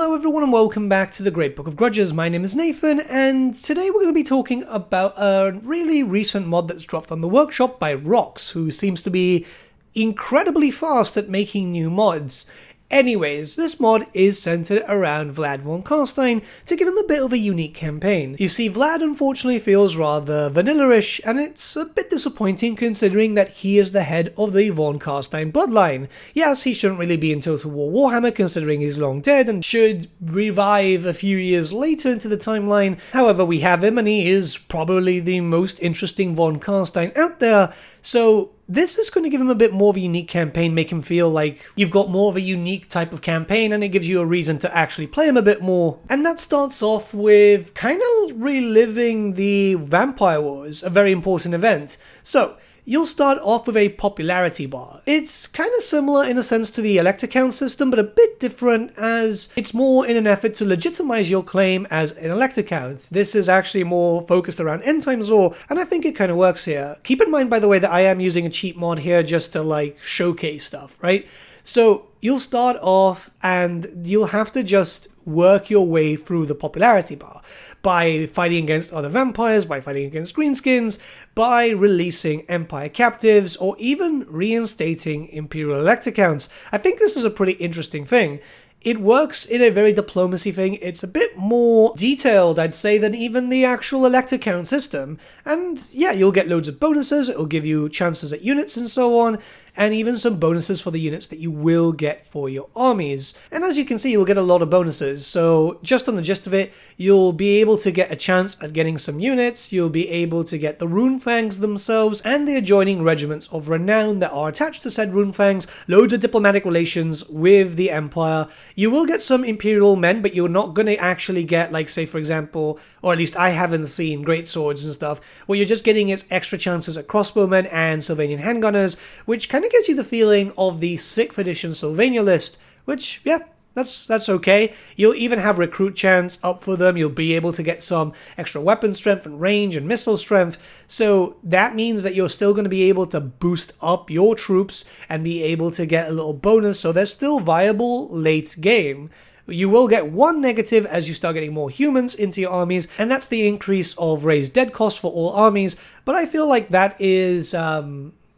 Hello everyone and welcome back to the Great Book of Grudges. My name is Nathan and today we're going to be talking about a really recent mod that's dropped on the workshop by Rox, who seems to be incredibly fast at making new mods. Anyways, this mod is centered around Vlad von Carstein to give him a bit of a unique campaign. You see, Vlad unfortunately feels rather vanilla-ish, and it's a bit disappointing considering that he is the head of the von Carstein bloodline. Yes, he shouldn't really be in Total War Warhammer considering he's long dead and should revive a few years later into the timeline. However, we have him and he is probably the most interesting von Carstein out there, so this is going to give him a bit more of a unique campaign, make him feel like you've got more of a unique type of campaign, and it gives you a reason to actually play him a bit more. And that starts off with kind of reliving the Vampire Wars, a very important event. So, you'll start off with a popularity bar. It's kind of similar in a sense to the Elector Count system, but a bit different as it's more in an effort to legitimize your claim as an Elector Count. This is actually more focused around End Times Law, and I think it kind of works here. Keep in mind, by the way, that I am using a cheat mod here just to like showcase stuff, right? So you'll start off and you'll have to just work your way through the popularity bar by fighting against other vampires, by fighting against greenskins, by releasing empire captives, or even reinstating imperial elector counts. I think this is a pretty interesting thing. It works in a very diplomacy thing. It's a bit more detailed, I'd say, than even the actual elector count system. And yeah, you'll get loads of bonuses, it'll give you chances at units and so on, and even some bonuses for the units that you will get for your armies. And as you can see, you'll get a lot of bonuses. So just on the gist of it, you'll be able to get a chance at getting some units, you'll be able to get the Runefangs themselves, and the adjoining regiments of renown that are attached to said Runefangs, loads of diplomatic relations with the Empire. You will get some Imperial men, but you're not going to actually get, like, say, for example, or at least I haven't seen great swords and stuff, what you're just getting is extra chances at crossbowmen and Sylvanian handgunners, which kind of gives you the feeling of the 6th edition Sylvania list, which, yeah, that's okay. You'll even have recruit chance up for them. You'll be able to get some extra weapon strength and range and missile strength. So that means that you're still going to be able to boost up your troops and be able to get a little bonus. So they're still viable late game. You will get one negative as you start getting more humans into your armies, and that's the increase of raised dead costs for all armies. But I feel like that is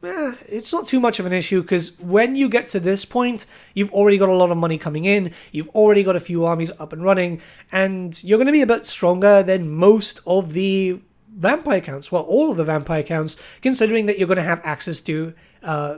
it's not too much of an issue, because when you get to this point, you've already got a lot of money coming in, you've already got a few armies up and running, and you're going to be a bit stronger than most of the vampire counts, well, all of the vampire counts, considering that you're going to have access to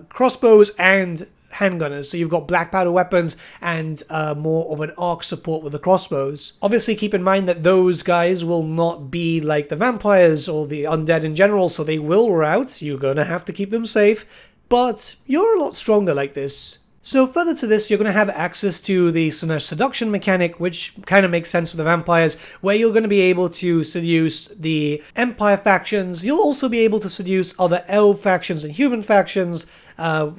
crossbows and handgunners, so you've got black powder weapons and more of an arc support with the crossbows. Obviously, keep in mind that those guys will not be like the vampires or the undead in general, so they will rout. You're gonna have to keep them safe, but you're a lot stronger like this. So further to this, you're going to have access to the Seduction mechanic, which kind of makes sense for the vampires, where you're going to be able to seduce the Empire factions. You'll also be able to seduce other elf factions and human factions,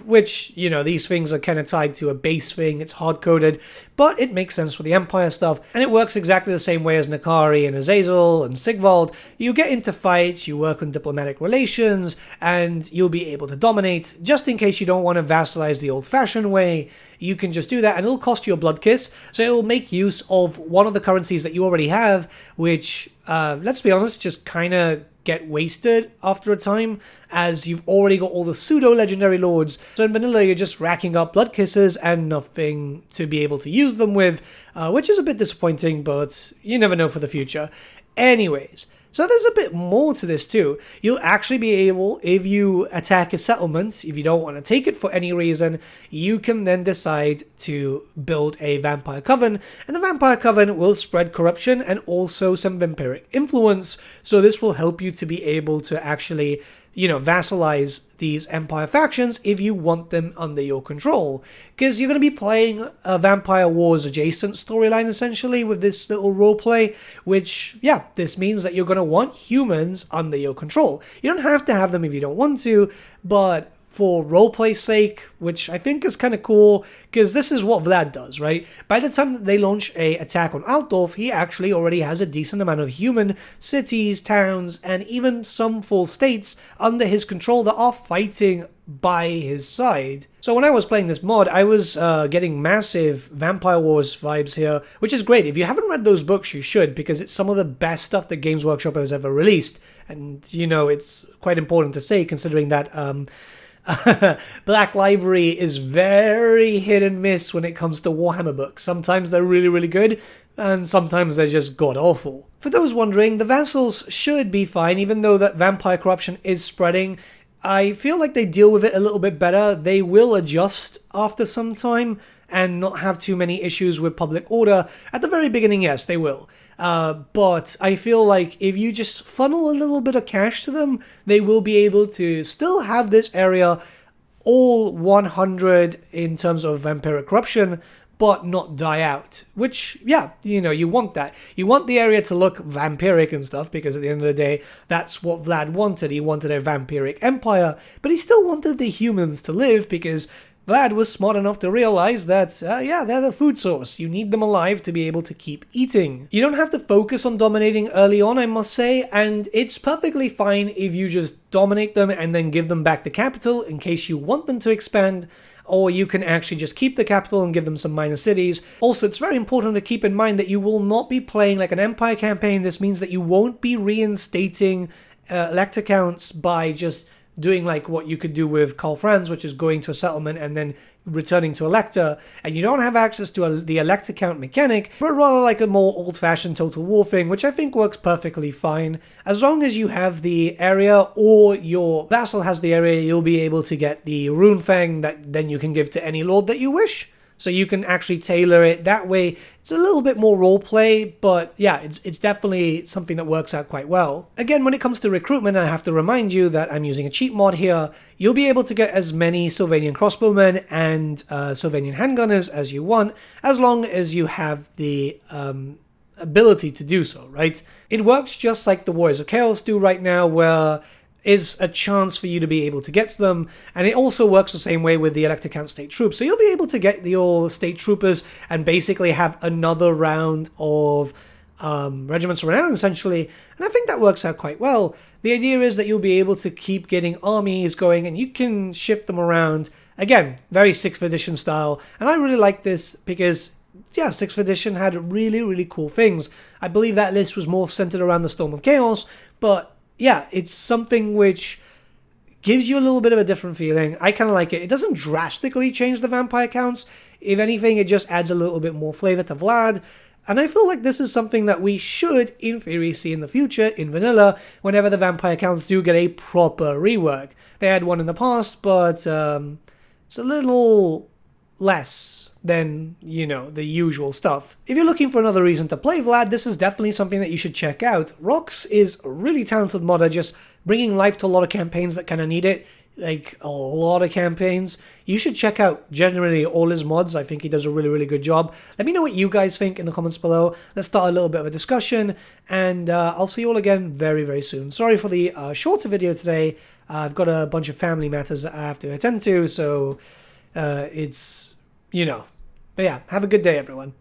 which, you know, these things are kind of tied to a base thing. It's hard-coded, but it makes sense for the Empire stuff, and it works exactly the same way as Nakari and Azazel and Sigvald. You get into fights, you work on diplomatic relations, and you'll be able to dominate. Just in case you don't want to vassalize the old-fashioned way, you can just do that, and it'll cost you a blood kiss, so it'll make use of one of the currencies that you already have, which, let's be honest, just kind of get wasted after a time, as you've already got all the pseudo-legendary lords. So in vanilla, you're just racking up blood kisses and nothing to be able to use them with, which is a bit disappointing, but you never know for the future. Anyways, so there's a bit more to this too. You'll actually be able, if you attack a settlement, if you don't want to take it for any reason, you can then decide to build a vampire coven, and the vampire coven will spread corruption and also some vampiric influence, so this will help you to be able to actually, you know, vassalize these empire factions if you want them under your control, because you're going to be playing a Vampire Wars adjacent storyline essentially with this little roleplay, which, yeah, this means that you're going to want humans under your control. You don't have to have them if you don't want to, but for roleplay's sake, which I think is kind of cool, because this is what Vlad does, right? By the time that they launch a attack on Altdorf, he actually already has a decent amount of human cities, towns, and even some full states under his control that are fighting by his side. So when I was playing this mod, I was getting massive Vampire Wars vibes here, which is great. If you haven't read those books, you should, because it's some of the best stuff that Games Workshop has ever released. And, you know, it's quite important to say, considering that Black Library is very hit and miss when it comes to Warhammer books. Sometimes they're really, really good, and sometimes they're just god-awful. For those wondering, the vassals should be fine, even though that vampire corruption is spreading. I feel like they deal with it a little bit better. They will adjust after some time and not have too many issues with public order. At the very beginning, yes, they will. But I feel like if you just funnel a little bit of cash to them, they will be able to still have this area all 100 in terms of vampiric corruption, but not die out. Which, yeah, you know, you want that. You want the area to look vampiric and stuff, because at the end of the day, that's what Vlad wanted. He wanted a vampiric empire, but he still wanted the humans to live, because Vlad was smart enough to realize that, yeah, they're the food source. You need them alive to be able to keep eating. You don't have to focus on dominating early on, I must say, and it's perfectly fine if you just dominate them and then give them back the capital in case you want them to expand, or you can actually just keep the capital and give them some minor cities. Also, it's very important to keep in mind that you will not be playing like an empire campaign. This means that you won't be reinstating elector counts by just doing like what you could do with Karl Franz, which is going to a settlement and then returning to elector, and you don't have access to the elector count mechanic, but rather like a more old-fashioned total war thing, which I think works perfectly fine. As long as you have the area, or your vassal has the area, you'll be able to get the rune fang that then you can give to any lord that you wish. So you can actually tailor it that way. It's a little bit more roleplay, but yeah, it's definitely something that works out quite well. Again, when it comes to recruitment, I have to remind you that I'm using a cheat mod here. You'll be able to get as many Sylvanian crossbowmen and Sylvanian handgunners as you want, as long as you have the ability to do so, right? It works just like the Warriors of Chaos do right now, where is a chance for you to be able to get to them, and it also works the same way with the elector count state troops. So you'll be able to get your state troopers and basically have another round of regiments around, essentially, and I think that works out quite well. The idea is that you'll be able to keep getting armies going, and you can shift them around. Again, very 6th edition style, and I really like this because, yeah, 6th edition had really, really cool things. I believe that list was more centered around the Storm of Chaos, but yeah, it's something which gives you a little bit of a different feeling. I kind of like it. It doesn't drastically change the vampire counts. If anything, it just adds a little bit more flavor to Vlad. And I feel like this is something that we should, in theory, see in the future in vanilla, whenever the vampire counts do get a proper rework. They had one in the past, but it's a little less than, you know, the usual stuff. If you're looking for another reason to play Vlad, this is definitely something that you should check out. Rox is a really talented modder, just bringing life to a lot of campaigns that kind of need it, like a lot of campaigns. You should check out generally all his mods. I think he does a really, really good job. Let me know what you guys think in the comments below. Let's start a little bit of a discussion, and I'll see you all again very, very soon. Sorry for the shorter video today. I've got a bunch of family matters that I have to attend to, so it's, you know. But yeah, have a good day, everyone.